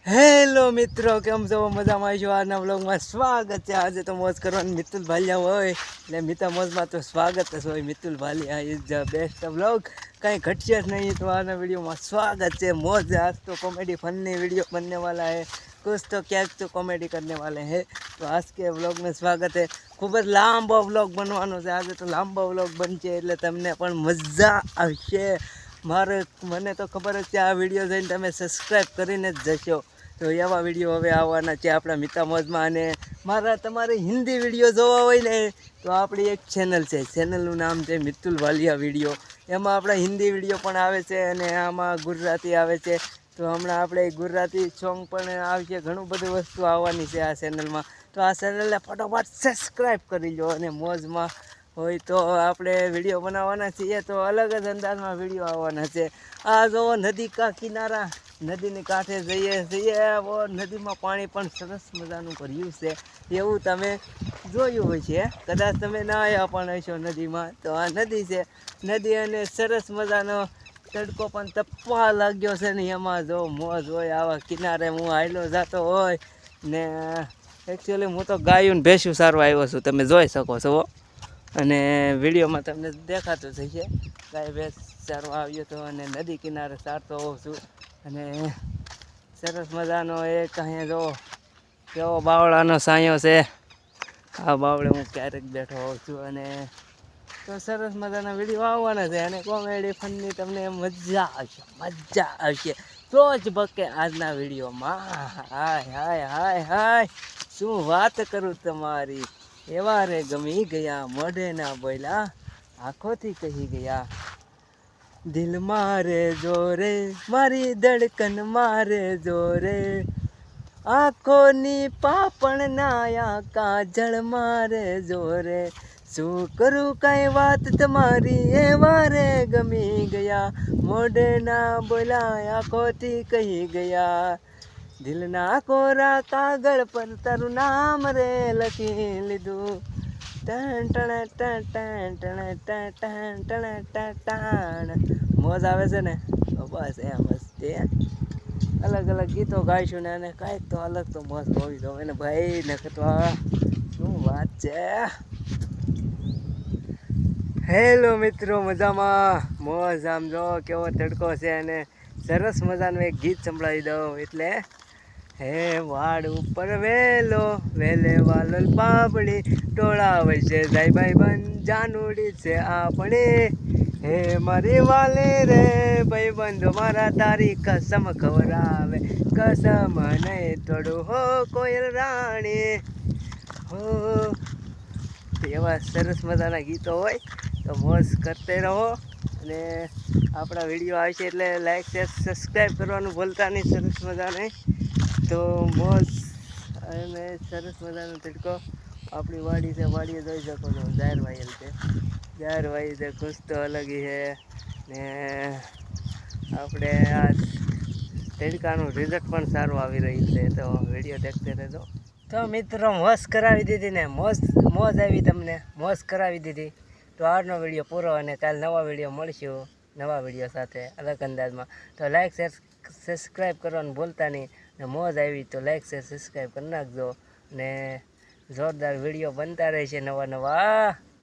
Hello મિત્રો, કેમ છો? મજામાં છો? આજના વ્લોગમાં સ્વાગત છે. આજે તો મોજ કરવાની મિતુલ ભાલિયા હોય એટલે મિતા મોજમાં તો સ્વાગત જ હોય. Mitul Bhalia is the best vlog, કંઈ ઘટશે જ નહીં. તો આના વિડીયોમાં સ્વાગત છે. મોજ આજ તો कॉमेडी फनी वीडियो बनने वाला है, कुछ तो क्या तो कॉमेडी करने वाले हैं. तो आज के व्लॉग में स्वागत है. ખૂબ જ લાંબો વ્લોગ બનવાનો છે. આજે તો લાંબો વ્લોગ બનશે એટલે તમને પણ મજા આવશે. મને તો ખબર જ છે આ વિડીયો જોઈને તમે સબસ્ક્રાઈબ કરીને જ જશો. તો એવા વિડીયો હવે આવવાના છે આપણા મિતા મોજમાં. અને તમારે હિન્દી વિડીયો જોવા હોય ને તો આપણી એક ચેનલ છે, ચેનલનું નામ છે મિતુલ ભાલિયા વિડીયો. એમાં આપણા હિન્દી વિડીયો પણ આવે છે અને આમાં ગુજરાતી આવે છે. તો હમણાં આપણે ગુજરાતી સોંગ પણ આવશે, ઘણું બધું વસ્તુ આવવાની છે આ ચેનલમાં. તો આ ચેનલને ફટોફટ સબસ્ક્રાઈબ કરી લો. અને મોજમાં હોય તો આપણે વિડીયો બનાવવાના છીએ, તો અલગ જ અંદાજમાં વિડીયો આવવાના છે. આ જો નદી કા કિનારા, નદીની કાંઠે જઈએ નદીમાં પાણી પણ સરસ મજાનું ભર્યું છે, એવું તમે જોયું હોય છે. કદાચ તમે ના આવ્યા પણ હશો નદીમાં, તો આ નદી છે. નદી અને સરસ મજાનો તડકો પણ તપવા લાગ્યો છે ને એમાં જો મોજ હોય. આવા કિનારે હું હાઈલો જતો હોય ને એકચ્યુઅલી હું તો ગાયું ને ભેંસું સારવા આવ્યો છું, તમે જોઈ શકો છો. અને વિડીયોમાં તમને દેખાતું થશે ગાય ભેંસ સારવા આવ્યો હતો અને નદી કિનારે સારતો હોઉં છું. અને સરસ મજાનો એક અહીંયા જો કેવો બાવળાનો સાંયો છે. આ બાવળે હું ક્યારેક બેઠો હોઉં છું. અને તો સરસ મજાના વિડીયો આવવાના છે અને કોમેડી ફનની તમને મજા આવશે. તો જ બકે આજના વિડીયોમાં. હાય હાય હાય હાય, શું વાત કરું તમારી. એવા રે ગમી ગયા, મોઢે ના બોલ્યા, આંખોથી કહી ગયા. દિલ મારે જોરે, મારી ધડકન મારે જોરે, આંખોની પાપણ નાયા કાજળ મારે જોરે. શું કરું કઈ વાત તમારી, એવા રે ગમી ગયા, મોઢે ના બોલ્યા, આંખોથી કહી ગયા. દિલના કોરા કાગળ પર તારું નામ રે લખી લીધું. મોજ આવે છે ને, બસ એમ મસ્ત. અલગ અલગ ગીતો ગાઈશું ને અને કાંઈક તો અલગ તો મસ્ત હોવી જોઈએ ને ભાઈ. ને તો શું વાત છે. હેલો મિત્રો, મજામાં? મોજ આમ જો કેવો તડકો છે. અને સરસ મજાનું એક ગીત સંભળાવી દઉં એટલે હે વાડ ઉપર વેલો વેલે વાલો પાપડી ટોળા વૈસે જાય ભાઈ બન જાનુડી છે આપણે. હે મારી વાલે રે ભાઈ બંધો મારા, તારી કસમ ખવરાવે કસમ નહીં તોડું હો કોયલ રાણી હો. એવા સરસ મજાના ગીતો હોય તો મોજ કરતે રહો. અને આપણા વિડીયો આવશે એટલે લાઈક શેર સબસ્ક્રાઈબ કરવાનું ભૂલતા નહીં. સરસ મજાને તો મોજ અને સરસ મજાનો તડકો. આપણી વાડી છે, વાડીએ જોઈ શકો છો જાહેર વાયેલ છે. જાહેર વાય છે, ખુશ તો અલગ છે. ને આપણે આ તડકાનું રિઝલ્ટ પણ સારું આવી રહ્યું છે, તો વિડીયો દેખતે રહેજો. તો મિત્રો મોજ કરાવી દીધી ને, મોજ આવી, તમને મોજ કરાવી દીધી. તો આજનો વિડીયો પૂરો અને કાલ નવા વિડીયો મળશું, નવા વિડીયો સાથે અલગ અંદાજમાં. તો લાઈક શેર સબસ્ક્રાઈબ કરવાનું ભૂલતા નહીં. ને મોજ આવી તો લાઈક શેર સબસ્ક્રાઈબ કરી નાખજો. ને જોરદાર વિડીયો બનતા રહેશે નવા નવા.